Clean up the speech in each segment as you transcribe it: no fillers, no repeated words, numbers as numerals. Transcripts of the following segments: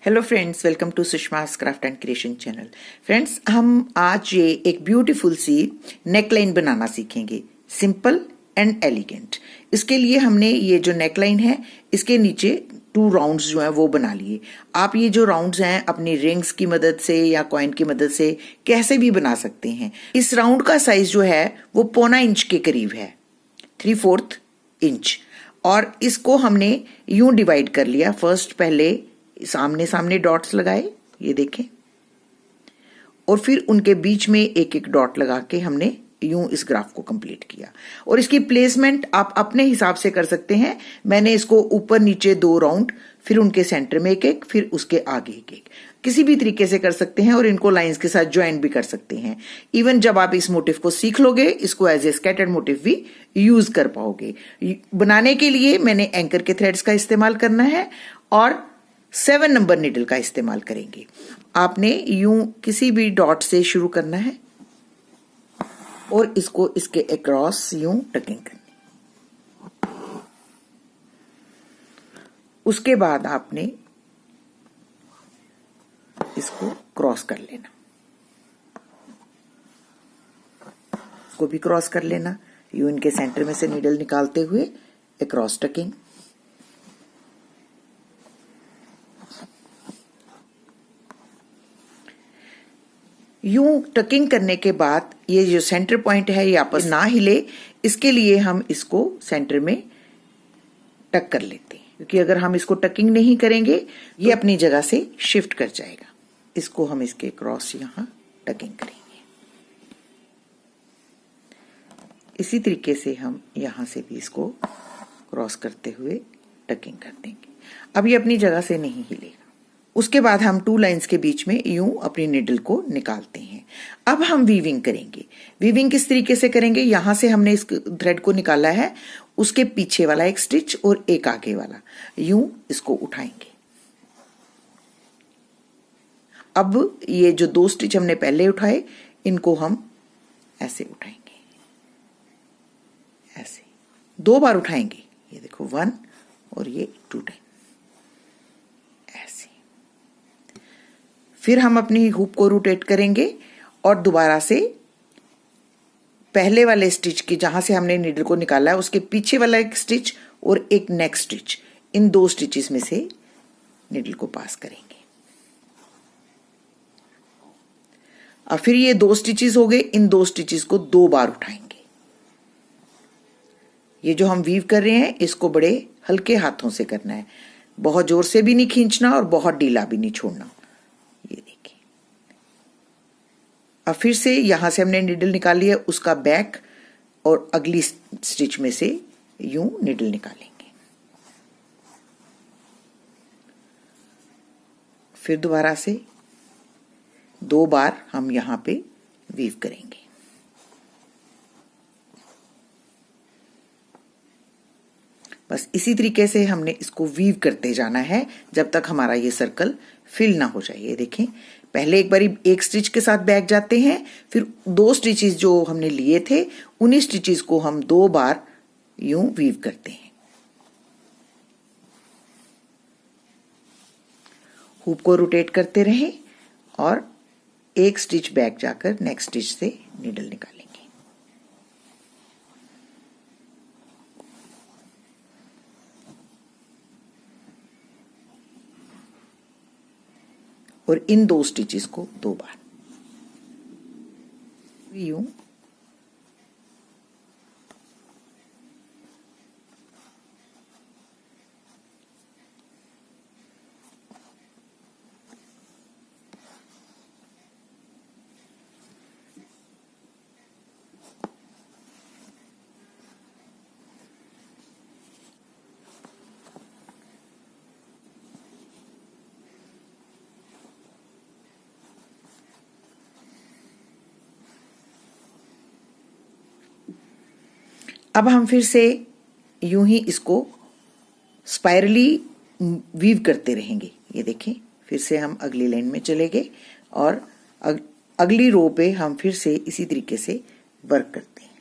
Hello friends, welcome to Sushma's craft and creation channel. Friends, हम आज ये एक ब्यूटीफुल सी नेकलाइन बनाना सीखेंगे, सिंपल एंड एलिगेंट। इसके लिए हमने ये जो नेकलाइन है इसके नीचे 2 राउंड्स जो हैं वो बना लिए। आप ये जो राउंड्स हैं अपनी रिंग्स की मदद से या कॉइन की मदद से कैसे भी बना सकते हैं। इस राउंड का साइज जो है वो 1.25 इंच के करीब है, 3/4 इंच। और इसको हमने यूं डिवाइड कर लिया। फर्स्ट पहले सामने सामने डॉट्स लगाए, ये देखें, और फिर उनके बीच में एक एक डॉट लगा के हमने यूं इस ग्राफ को कंप्लीट किया। और इसकी प्लेसमेंट आप अपने हिसाब से कर सकते हैं। मैंने इसको ऊपर नीचे 2 राउंड, फिर उनके सेंटर में एक एक, फिर उसके आगे एक एक, किसी भी तरीके से कर सकते हैं। और इनको लाइंस के साथ ज्वाइन भी कर सकते हैं। इवन जब आप इस मोटिव को सीख लोगे, इसको एज ए स्कैटर्ड मोटिव भी यूज कर पाओगे। बनाने के लिए मैंने एंकर के थ्रेड्स का इस्तेमाल करना है और 7 नंबर नीडल का इस्तेमाल करेंगे। आपने यूं किसी भी डॉट से शुरू करना है और इसको इसके अक्रॉस यूं टकिंग करनी। उसके बाद आपने इसको क्रॉस कर लेना, इसको भी क्रॉस कर लेना, यूं इनके सेंटर में से नीडल निकालते हुए अक्रॉस टकिंग। यूं टकिंग करने के बाद ये जो सेंटर पॉइंट है ये आपस ना हिले, इसके लिए हम इसको सेंटर में टक कर लेते हैं, क्योंकि अगर हम इसको टकिंग नहीं करेंगे ये अपनी जगह से शिफ्ट कर जाएगा। इसको हम इसके क्रॉस यहां टकिंग करेंगे। इसी तरीके से हम यहां से भी इसको क्रॉस करते हुए टकिंग कर देंगे। अब ये अपनी जगह से नहीं हिलेगा। उसके बाद हम 2 लाइंस के बीच में यूं अपनी निडल को निकालते हैं। अब हम वीविंग करेंगे। वीविंग किस तरीके से करेंगे, यहां से हमने इस थ्रेड को निकाला है, उसके पीछे वाला एक स्टिच और एक आगे वाला, यूं इसको उठाएंगे। अब ये जो 2 स्टिच हमने पहले उठाए, इनको हम ऐसे उठाएंगे, ऐसे 2 बार उठाएंगे। ये देखो 1 और ये 2 टाइम ऐसे। फिर हम अपनी हुक को रोटेट करेंगे और दोबारा से पहले वाले स्टिच की, जहां से हमने नीडल को निकाला है, उसके पीछे वाला एक स्टिच और एक नेक्स्ट स्टिच, इन 2 स्टिचेस में से नीडल को पास करेंगे। अब फिर ये 2 स्टिचेस हो गए, इन 2 स्टिचेस को 2 बार उठाएंगे। ये जो हम वीव कर रहे हैं इसको बड़े हल्के हाथों से करना है, बहुत जोर से भी नहीं खींचना और बहुत ढीला भी नहीं छोड़ना। ये देखिए। अब फिर से यहां से हमने निडल निकाली है, उसका बैक और अगली स्टिच में से यूं निडल निकालेंगे। फिर दोबारा से 2 बार हम यहां पे वीव करेंगे। बस इसी तरीके से हमने इसको वीव करते जाना है जब तक हमारा ये सर्कल फिल ना हो जाए। ये देखें, पहले एक बारी एक स्टिच के साथ बैक जाते हैं, फिर 2 स्टिचेस जो हमने लिए थे उन्हीं स्टिचेस को हम 2 बार यूं वीव करते हैं। हुक को रोटेट करते रहें और एक स्टिच बैक जाकर नेक्स्ट स्टिच से नीडल निकालेंगे। और इन 2 स्टिचेस को 2 बार यूं। अब हम फिर से यूं ही इसको स्पाइरली वीव करते रहेंगे। ये देखें, फिर से हम अगली लाइन में चले गए और अगली रो पे हम फिर से इसी तरीके से वर्क करते हैं।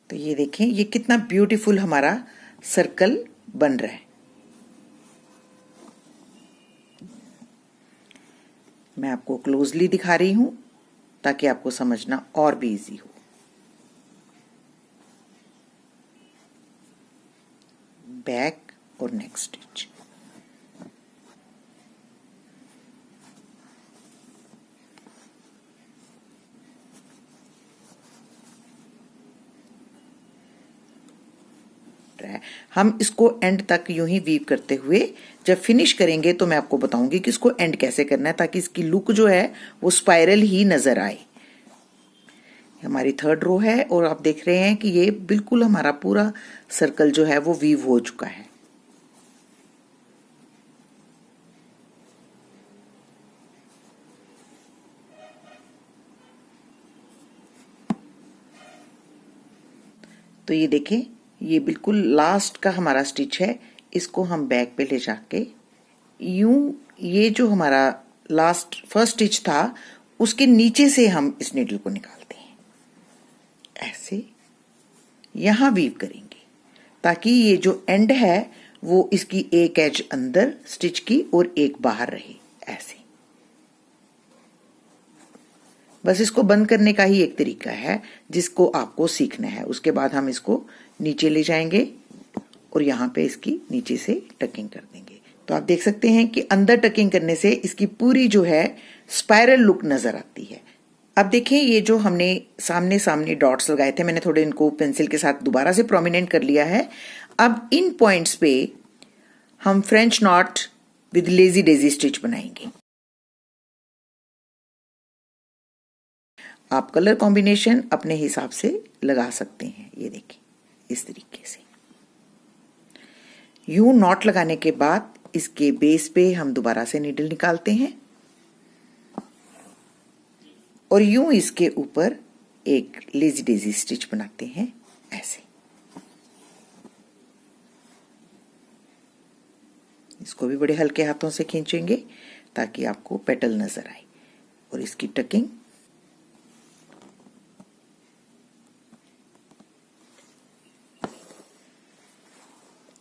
तो ये देखें, ये कितना ब्यूटीफुल हमारा सर्कल बन रहा है। मैं आपको क्लोजली दिखा रही हूं ताकि आपको समझना और भी इजी हो। बैक और नेक्स्ट स्टिच। हम इसको एंड तक यूं ही वीव करते हुए जब फिनिश करेंगे तो मैं आपको बताऊंगी कि इसको एंड कैसे करना है ताकि इसकी लुक जो है वो स्पाइरल ही नजर आए। हमारी थर्ड रो है और आप देख रहे हैं कि ये बिल्कुल हमारा पूरा सर्कल जो है वो वीव हो चुका है। तो ये देखें, ये बिल्कुल लास्ट का हमारा स्टिच है। इसको हम बैक पे ले जाके यूं, ये जो हमारा लास्ट फर्स्ट स्टिच था उसके नीचे से हम इस नीडल को निकालते हैं, ऐसे यहां वीव करेंगे ताकि ये जो एंड है वो इसकी एक एज अंदर स्टिच की और एक बाहर रहे। ऐसे बस इसको बंद करने का ही एक तरीका है जिसको आपको सीखना है। उसके बाद हम इसको नीचे ले जाएंगे और यहाँ पे इसकी नीचे से टकिंग कर देंगे। तो आप देख सकते हैं कि अंदर टकिंग करने से इसकी पूरी जो है स्पाइरल लुक नजर आती है। अब देखें, ये जो हमने सामने सामने डॉट्स लगाए थे, मैंने थोड़े इनको पेंसिल के साथ दोबारा से प्रोमिनेंट कर लिया है। अब इन पॉइंट्स पे हम French not with lazy Daisy stitch बनाएंगे। आप कलर कॉम्बिनेशन अपने हिसाब से लगा सकते हैं। ये देखिए, इस तरीके से यूं नॉट लगाने के बाद इसके बेस पे हम दोबारा से नीडल निकालते हैं और यूं इसके ऊपर एक लेजी डेजी स्टिच बनाते हैं ऐसे। इसको भी बड़े हल्के हाथों से खींचेंगे ताकि आपको पेटल नजर आए और इसकी टकिंग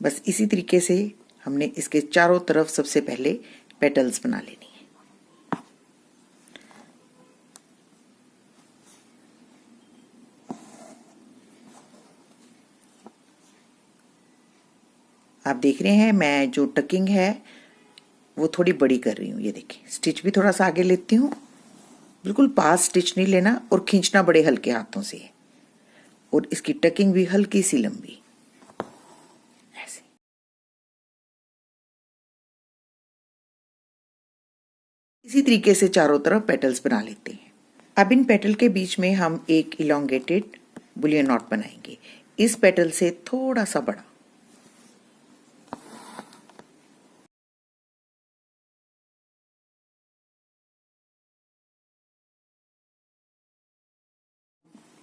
बस इसी तरीके से हमने इसके चारों तरफ सबसे पहले पेटल्स बना लेनी है। आप देख रहे हैं मैं जो टकिंग है वो थोड़ी बड़ी कर रही हूँ। ये देखिए, स्टिच भी थोड़ा सा आगे लेती हूँ, बिल्कुल पास स्टिच नहीं लेना और खींचना बड़े हल्के हाथों से है और इसकी टकिंग भी हल्की सी लंबी ऐसे। इसी तरीके से चारों तरफ पेटल्स बना लेते हैं। अब इन पेटल के बीच में हम एक इलोंगेटेड बुलियन नॉट बनाएंगे, इस पेटल से थोड़ा सा बड़ा।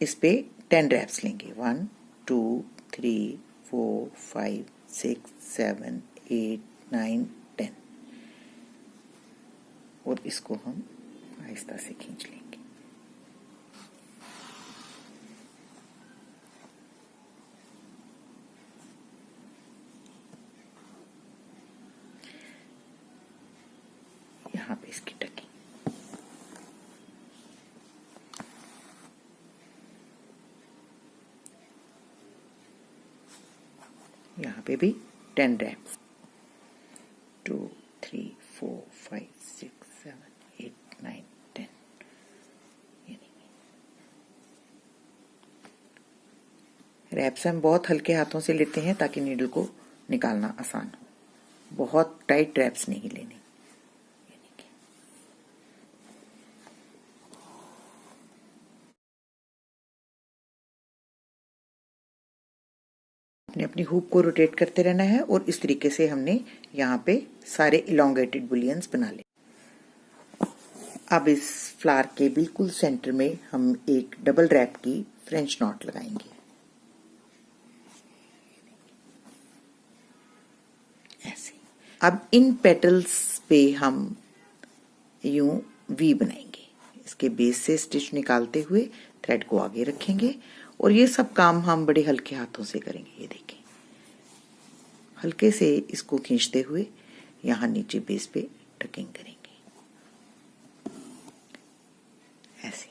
इस पे 10 रैप्स लेंगे। 1 2 3 4 5 6 7 8 9 10 और इसको हम आहिस्ता से खींच लेंगे। यहाँ पे इसकी टकिंग, यहाँ पे भी 10 रैप्स। 2 3 4 5 6 7 8 9 10। रैप्स हम बहुत हल्के हाथों से लेते हैं ताकि नीडल को निकालना आसान हो। बहुत टाइट रैप्स नहीं लेने। अपने अपनी हुक को रोटेट करते रहना है और इस तरीके से हमने यहाँ पे सारे इलोंगेटेड बुलियंस बना लिए। अब इस फ्लावर के बिल्कुल सेंटर में हम एक डबल रैप की फ्रेंच नॉट लगाएंगे ऐसे। अब इन पेटल्स पे हम यूं वी बनाएंगे। इसके बेस से स्टिच निकालते हुए थ्रेड को आगे रखेंगे और ये सब काम हम बड़े हल्के हाथों से करेंगे। ये देखें, हल्के से इसको खींचते हुए यहाँ नीचे बेस पे टकिंग करेंगे ऐसे।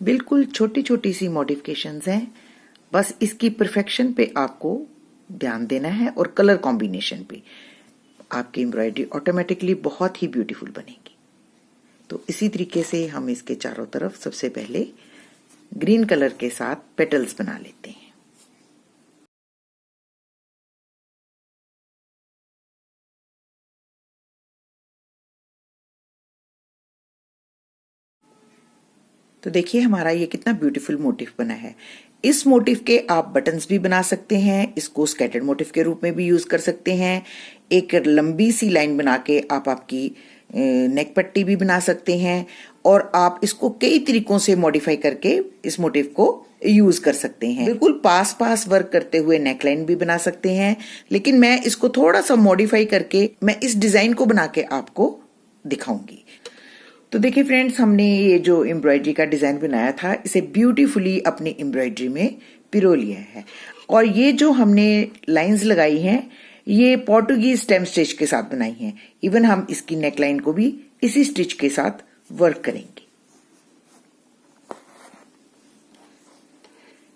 बिल्कुल छोटी छोटी सी मॉडिफिकेशंस हैं, बस इसकी परफेक्शन पे आपको ध्यान देना है और कलर कॉम्बिनेशन पे। आपकी एम्ब्रॉयडरी ऑटोमेटिकली बहुत ही ब्यूटीफुल बनेगी। तो इसी तरीके से हम इसके चारों तरफ सबसे पहले ग्रीन कलर के साथ पेटल्स बना लेते हैं। तो देखिए हमारा ये कितना ब्यूटीफुल मोटिफ बना है। इस मोटिफ के आप बटन्स भी बना सकते हैं, इसको स्कैटर्ड मोटिफ के रूप में भी यूज कर सकते हैं। एक लंबी सी लाइन बना के आप आपकी नेक पट्टी भी बना सकते हैं, और आप इसको कई तरीकों से मॉडिफाई करके इस मोटिफ को यूज कर सकते हैं। बिल्कुल पास पास वर्क करते हुए नेकलाइन भी बना सकते हैं, लेकिन मैं इसको थोड़ा सा मॉडिफाई करके मैं इस डिजाइन को बना के आपको दिखाऊंगी। तो देखिए फ्रेंड्स, हमने ये जो एम्ब्रॉयडरी का डिजाइन बनाया था, इसे ब्यूटीफुली अपनी एम्ब्रॉयडरी में पिरो लिया है। और ये जो हमने लाइंस लगाई हैं, ये पोर्टुगीज स्टेम स्टिच के साथ बनाई हैं। इवन हम इसकी नेकलाइन को भी इसी स्टिच के साथ वर्क करेंगे।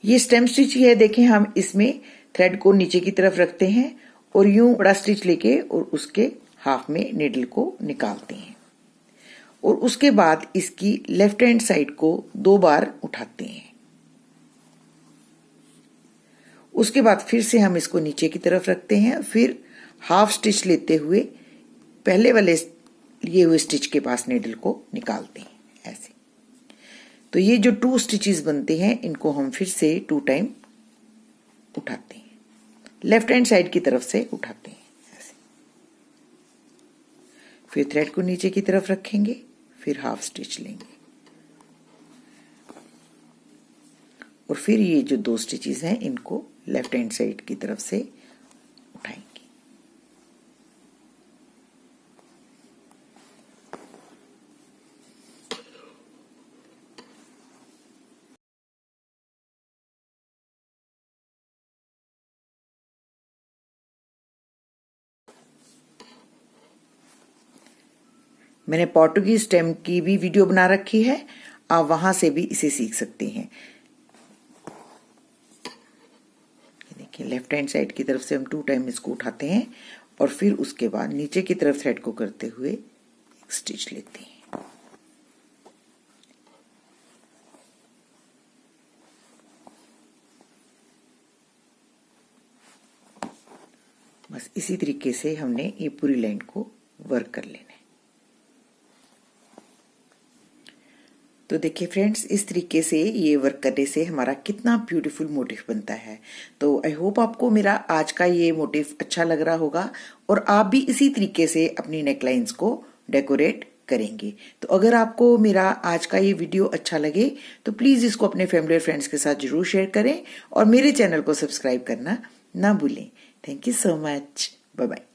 ये स्टेम स्टिच ही है। देखें, हम इसमें थ्रेड को नीचे की तरफ रखते हैं और यूं बड़ा स्टिच लेके और उसके हाफ में नीडल को निकालते हैं, और उसके बाद इसकी लेफ्ट हैंड साइड को 2 बार उठाते हैं। उसके बाद फिर से हम इसको नीचे की तरफ रखते हैं, फिर हाफ स्टिच लेते हुए पहले वाले लिए हुए स्टिच के पास नीडल को निकालते हैं ऐसे। तो ये जो 2 स्टिचेस बनते हैं, इनको हम फिर से 2 टाइम उठाते हैं, लेफ्ट हैंड साइड की तरफ से उठाते हैं ऐसे। फिर थ्रेड को नीचे की तरफ रखेंगे, फिर हाफ स्टिच लेंगे, और फिर ये जो 2 स्टिचेस हैं, इनको लेफ्ट हैंड साइड की तरफ से उठाएंगे। मैंने पोर्टुगीज स्टेम की भी वीडियो बना रखी है, आप वहां से भी इसे सीख सकते हैं। देखिए, लेफ्ट हैंड साइड की तरफ से हम 2 टाइम इसको उठाते हैं, और फिर उसके बाद नीचे की तरफ थ्रेड को करते हुए एक स्टिच लेते हैं। बस इसी तरीके से हमने ये पूरी लाइन को वर्क कर लेना है। तो देखिए फ्रेंड्स, इस तरीके से ये वर्क करने से हमारा कितना ब्यूटीफुल मोटिफ बनता है। तो आई होप आपको मेरा आज का ये मोटिफ अच्छा लग रहा होगा, और आप भी इसी तरीके से अपनी नेकलाइंस को डेकोरेट करेंगे। तो अगर आपको मेरा आज का ये वीडियो अच्छा लगे तो प्लीज इसको अपने फैमिली और फ्रेंड्स के साथ जरूर शेयर करें, और मेरे चैनल को सब्सक्राइब करना ना भूलें। Thank you so much. Bye bye.